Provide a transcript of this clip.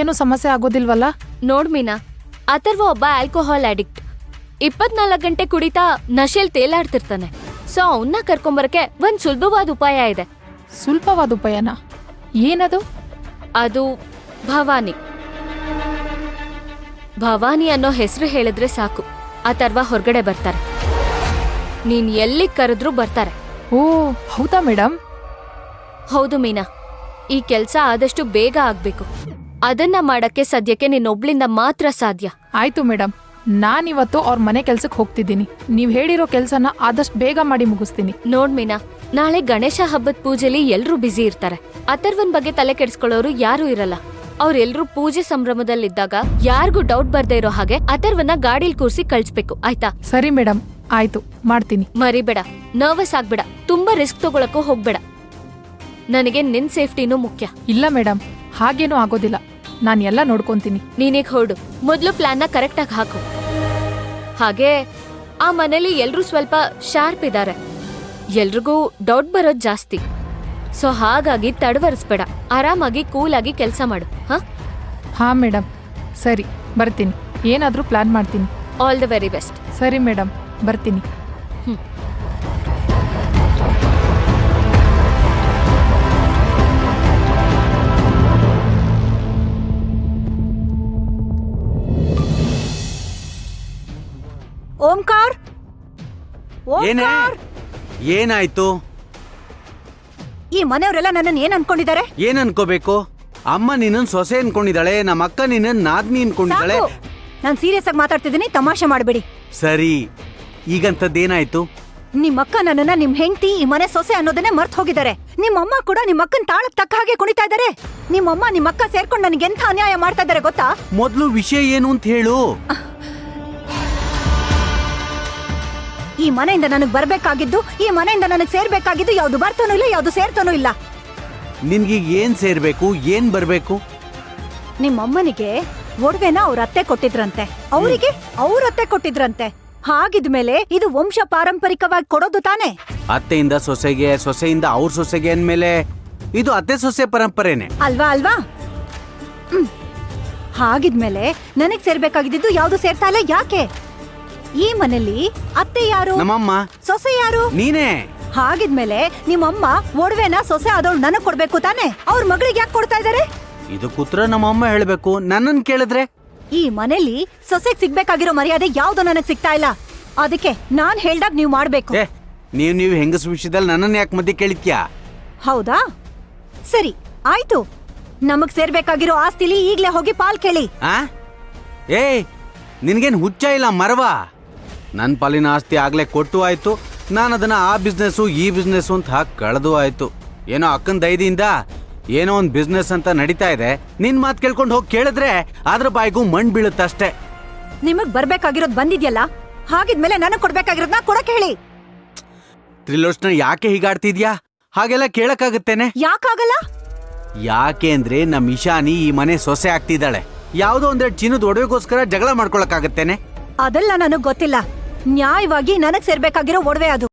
ಏನು ಸಮಸ್ಯೆ ಆಗೋದಿಲ್ವಲ್ಲ? ನೋಡ್ ಮೀನಾ, ಅಥರ್ವ ಒಬ್ಬ ಆಲ್ಕೋಹಾಲ್ ಅಡಿಕ್ಟ್. 24 ಗಂಟೆ ಕುಡಿತಾ ನಶೆಲ್ ತೇಲಾಡ್ತಿರ್ತಾನೆ. ಸೊ ಅವನ್ನ ಕರ್ಕೊಂಬರಕ್ಕೆ ಒಂದ್ ಸುಲಭವಾದ ಉಪಾಯ ಇದೆ. ಸುಲಭವಾದ ಉಪಾಯನ? ಏನದು? ಅದು ಭವಾನಿ. ಭವಾನಿ ಅನ್ನೋ ಹೆಸರು ಹೇಳಿದ್ರೆ ಸಾಕು, ಅಥರ್ವ ಹೊರಗಡೆ ಬರ್ತಾರೆ. ನೀನ್ ಎಲ್ಲಿ ಕರೆದ್ರೂ ಬರ್ತಾರೆ. ಓ ಹೌದಾ ಮೇಡಮ್? ಹೌದು ಮೀನಾ, ಈ ಕೆಲ್ಸ ಆದಷ್ಟು ಬೇಗ ಆಗ್ಬೇಕು. ಅದನ್ನ ಮಾಡಕ್ಕೆ ಸದ್ಯಕ್ಕೆ ನಿನ್ನೊಬ್ಳಿಂದ ಮಾತ್ರ ಸಾಧ್ಯ. ಆಯ್ತು ಮೇಡಮ್, ನಾನಿವತ್ತು ಅವ್ರ ಮನೆ ಕೆಲ್ಸಕ್ಕೆ ಹೋಗ್ತಿದ್ದೀನಿ. ನೀವ್ ಹೇಳಿರೋ ಕೆಲ್ಸನ ಆದಷ್ಟು ಬೇಗ ಮಾಡಿ ಮುಗಿಸ್ತೀನಿ. ನೋಡ್ ಮೀನಾ, ನಾಳೆ ಗಣೇಶ ಹಬ್ಬದ ಪೂಜೆಲಿ ಎಲ್ರೂ ಬ್ಯುಸಿ ಇರ್ತಾರೆ. ಅಥರ್ವನ್ ಬಗ್ಗೆ ತಲೆ ಕೆಡಿಸ್ಕೊಳ್ಳೋರು ಯಾರೂ ಇರಲ್ಲ. ಅವ್ರೆಲ್ರೂ ಪೂಜೆ ಸಂಭ್ರಮದಲ್ಲಿದ್ದಾಗ ಯಾರಿಗೂ ಡೌಟ್ ಬರ್ದೇ ಇರೋ ಹಾಗೆ ಅಥರ್ವನ್ನ ಗಾಡಿಲ್ ಕೂರ್ಸಿ ಕಳ್ಸ್ಬೇಕು, ಆಯ್ತಾ? ಸರಿ ಮೇಡಮ್, ಆಯ್ತು, ಮಾಡ್ತೀನಿ. ಮರಿಬೇಡ, ನರ್ವಸ್ ಆಗ್ಬೇಡ, ತುಂಬಾ ರಿಸ್ಕ್ ತಗೊಳಕ್ಕೂ ಹೋಗ್ಬೇಡ. ನನಗೆ ನಿನ್ ಸೇಫ್ಟಿನೂ ಮುಖ್ಯ. ಇಲ್ಲ ಮೇಡಮ್, ಹಾಗೇನೂ ಆಗೋದಿಲ್ಲ. ನಾನು ಎಲ್ಲ ನೋಡ್ಕೊಂತೀನಿ. ನೀನೀಗ ಹೊರಡು. ಮೊದ್ಲು ಪ್ಲಾನ್ನ ಕರೆಕ್ಟಾಗಿ ಹಾಕು. ಹಾಗೆ ಆ ಮನೇಲಿ ಎಲ್ರೂ ಸ್ವಲ್ಪ ಶಾರ್ಪ್ ಇದ್ದಾರೆ. ಎಲ್ರಿಗೂ ಡೌಟ್ ಬರೋದ್ ಜಾಸ್ತಿ. ಸೊ ಹಾಗಾಗಿ ತಡವರಿಸ್ಬೇಡ, ಆರಾಮಾಗಿ ಕೂಲಾಗಿ ಕೆಲಸ ಮಾಡು. ಹಾ ಮೇಡಮ್, ಸರಿ ಬರ್ತೀನಿ. ಏನಾದರೂ ಪ್ಲಾನ್ ಮಾಡ್ತೀನಿ. All the very best. ಸರಿ ಮೇಡಮ್, ಬರ್ತೀನಿ. ಓಂಕಾರ್, ಏನಾಯ್ತು? ಈ ಮನೆಯವರೆಲ್ಲ ನನ್ನನ್ನು ಏನ್ ಅನ್ಕೊಂಡಿದ್ದಾರೆ? ಏನ್ ಅನ್ಕೋಬೇಕು? ಅಮ್ಮ ನಿನ್ನನ್ ಸೊಸೆ ಅನ್ಕೊಂಡಿದ್ದಾಳೆ, ನಮ್ಮ ಅಕ್ಕ ನಿನ್ನನ್ ನಾದ್ನಿ ಅನ್ಕೊಂಡಿದ್ದಾಳೆ. ನಾನ್ ಸೀರಿಯಸ್ ಆಗಿ ಮಾತಾಡ್ತಿದ್ದೀನಿ, ತಮಾಷೆ ಮಾಡಬೇಡಿ. ಸರಿ, ಈಗಂತದ್ದೇನಾಯ್ತು? ನಿಮ್ಮಕ್ಕ ನನ್ನನ್ನ ನಿಮ್ ಹೆಂಡತಿ ಈ ಮನೆ ಸೊಸೆ ಅನ್ನೋದನ್ನೇ ಮರ್ತ್ ಹೋಗಿದ್ದಾರೆ. ನಿಮ್ಮಮ್ಮ ಕೂಡ ನಿಮ್ಮಕ್ಕನ್ ತಾಳಕ್ ತಕ್ಕ ಹಾಗೆ ಕುಣಿತಾ ಇದ್ದಾರೆ. ನಿಮ್ಮಮ್ಮ ನಿಮ್ಮಕ್ಕ ಸೇರ್ಕೊಂಡು ನನಗೆ ಎಂಥ ಅನ್ಯಾಯ ಮಾಡ್ತಾ ಇದ್ದಾರೆ ಗೊತ್ತಾ? ಮೊದ್ಲು ವಿಷಯ ಏನು ಅಂತ ಹೇಳು. ಈ ಮನೆಯಿಂದ ನನಗ್ ಬರ್ಬೇಕಾಗಿದ್ದು, ಈ ಮನೆಯಿಂದ ನನಗ್ ಸೇರ್ಬೇಕಾಗಿದ್ದು ಯಾವ್ದು ಬರ್ತಾನೂ ಇಲ್ಲ, ಯಾವ್ದು ಸೇರ್ತಾನೂ ಇಲ್ಲ. ನಿನ್ಗೀಗ ಏನ್ ಸೇರ್ಬೇಕು, ಏನ್ ಬರ್ಬೇಕು? ನಿಮ್ಮಮ್ಮನಿಗೆ ಒಡವೆನ ಅವ್ರ ಅತ್ತೆ ಕೊಟ್ಟಿದ್ರಂತೆ, ಅವರಿಗೆ ಅವ್ರ ಅತ್ತೆ ಕೊಟ್ಟಿದ್ರಂತೆ. ಹಾಗಿದ್ಮೇಲೆ ಇದು ವಂಶ ಪಾರಂಪರಿಕವಾಗಿ ಕೊಡೋದು ತಾನೆ? ಅತ್ತೆಯಿಂದ ಸೊಸೆಗೆ, ಸೊಸೆಯಿಂದ ಅವ್ರ ಸೊಸೆಗೆ ಅಂದ್ಮೇಲೆ ಇದು ಅತ್ತೆ ಸೊಸೆ ಪರಂಪರೆನೆ ಅಲ್ವಾ? ಅಲ್ವಾ? ಹಾಗಿದ್ಮೇಲೆ ನನಗ್ ಸೇರ್ಬೇಕಾಗಿದ್ದು ಯಾವ್ದು ಸೇರ್ತಾ ಇಲ್ಲ. ಯಾಕೆ? ಈ ಮನೆಯಲ್ಲಿ ಅತ್ತೆ ಯಾರು? ನಮ್ಮಮ್ಮ. ಸೊಸೆ ಯಾರು? ನೀನೇ. ಹಾಗಿದ್ಮೇಲೆ ನಿಮ್ಮಮ್ಮ ಒಡವೆನ ಸೊಸೆ ಆದವಳು ನನಗ್ ಕೊಡ್ಬೇಕು ತಾನೆ? ಅವ್ರ ಮಗಳಿಗೆ ಯಾಕೆ ಕೊಡ್ತಾ ಇದಾರೆ? ಇದು ಕೂತ್ರ ನಮ್ಮಮ್ಮ ಹೇಳ್ಬೇಕು, ನನ್ನನ್ ಕೇಳಿದ್ರೆ? ಈ ಮನೆಯಲ್ಲಿ ಸೊಸೆಗ್ ಸಿಗ್ಬೇಕಾಗಿರೋ ಮರ್ಯಾದೆ ಯಾವ್ದು ನನಗ್ ಸಿಗ್ತಾ ಇಲ್ಲ. ಅದಕ್ಕೆ ನಾನ್ ಹೇಳ್ದಾಗ ನೀವ್ ಮಾಡ್ಬೇಕು. ನೀವು ಹೆಂಗಸ ವಿಷಯದಲ್ಲಿ ನನ್ನನ್ನ ಯಾಕೆ ಮಧ್ಯೆ ಕೇಳಿದ್ಯಾ? ಹೌದಾ? ಸರಿ ಆಯ್ತು, ನಮಗ್ ಸೇರ್ಬೇಕಾಗಿರೋ ಆಸ್ತಿಲಿ ಈಗ್ಲೇ ಹೋಗಿ ಪಾಲ್ ಕೇಳಿ. ನಿನ್ಗೇನ್ ಹುಚ್ಚ ಇಲ್ಲ ಮರವಾ? ನನ್ ಪಾಲಿನ ಆಸ್ತಿ ಆಗ್ಲೇ ಕೊಟ್ಟು ಆಯ್ತು. ನಾನು ಅದನ್ನ ಆ ಬಿಸ್ನೆಸ್ಸು ಈ ಬಿಸ್ನೆಸ್ಸು ಅಂತ ಹಾಕಿ ಕಳೆದು ಆಯ್ತು. ಏನೋ ಅಕ್ಕನ ದಯದಿಂದ ಏನೋ ಒಂದ್ ಬಿಸ್ನೆಸ್ ಅಂತ ನಡೀತಾ ಇದೆ. ನಿನ್ ಮಾತ್ ಕೇಳ್ಕೊಂಡು ಹೋಗಿ ಕೇಳಿದ್ರೆ ಅದ್ರ ಬಾಯಿಗೂ ಮಣ್ ಬೀಳುತ್ತಷ್ಟೇ. ನಿಮಗ್ ಬರ್ಬೇಕಾಗಿರೋದ್ ಬಂದಿದ್ಯಲ್ಲ, ಹಾಗಿದ್ಮೇಲೆ ನನಗ್ ಕೊಡ್ಬೇಕಾಗಿರೋದ್ನ ಕೊಡಕ್ ಹೇಳಿ. ತ್ರಿಲೋಚನ, ಯಾಕೆ ಹೀಗಾಡ್ತಿದ್ಯಾ? ಹಾಗೆಲ್ಲ ಕೇಳಕ್ಕಾಗತ್ತೇನೆ? ಯಾಕಾಗಲ್ಲ? ಯಾಕೆ ಅಂದ್ರೆ ನಮ್ ಇಶಾನಿ ಈ ಮನೆ ಸೊಸೆ ಆಗ್ತಿದ್ದಾಳೆ. ಯಾವ್ದೋ ಒಂದೆರಡು ಚಿನ್ನದ ಒಡವೆಗೋಸ್ಕರ ಜಗಳ ಮಾಡ್ಕೊಳಕ್ಕಾಗತ್ತೇನೆ? ಅದೆಲ್ಲ ನನಗ್ ಗೊತ್ತಿಲ್ಲ. ನ್ಯಾಯವಾಗಿ ನನಗ್ ಸೇರ್ಬೇಕಾಗಿರೋ ಒಡವೆ ಅದು.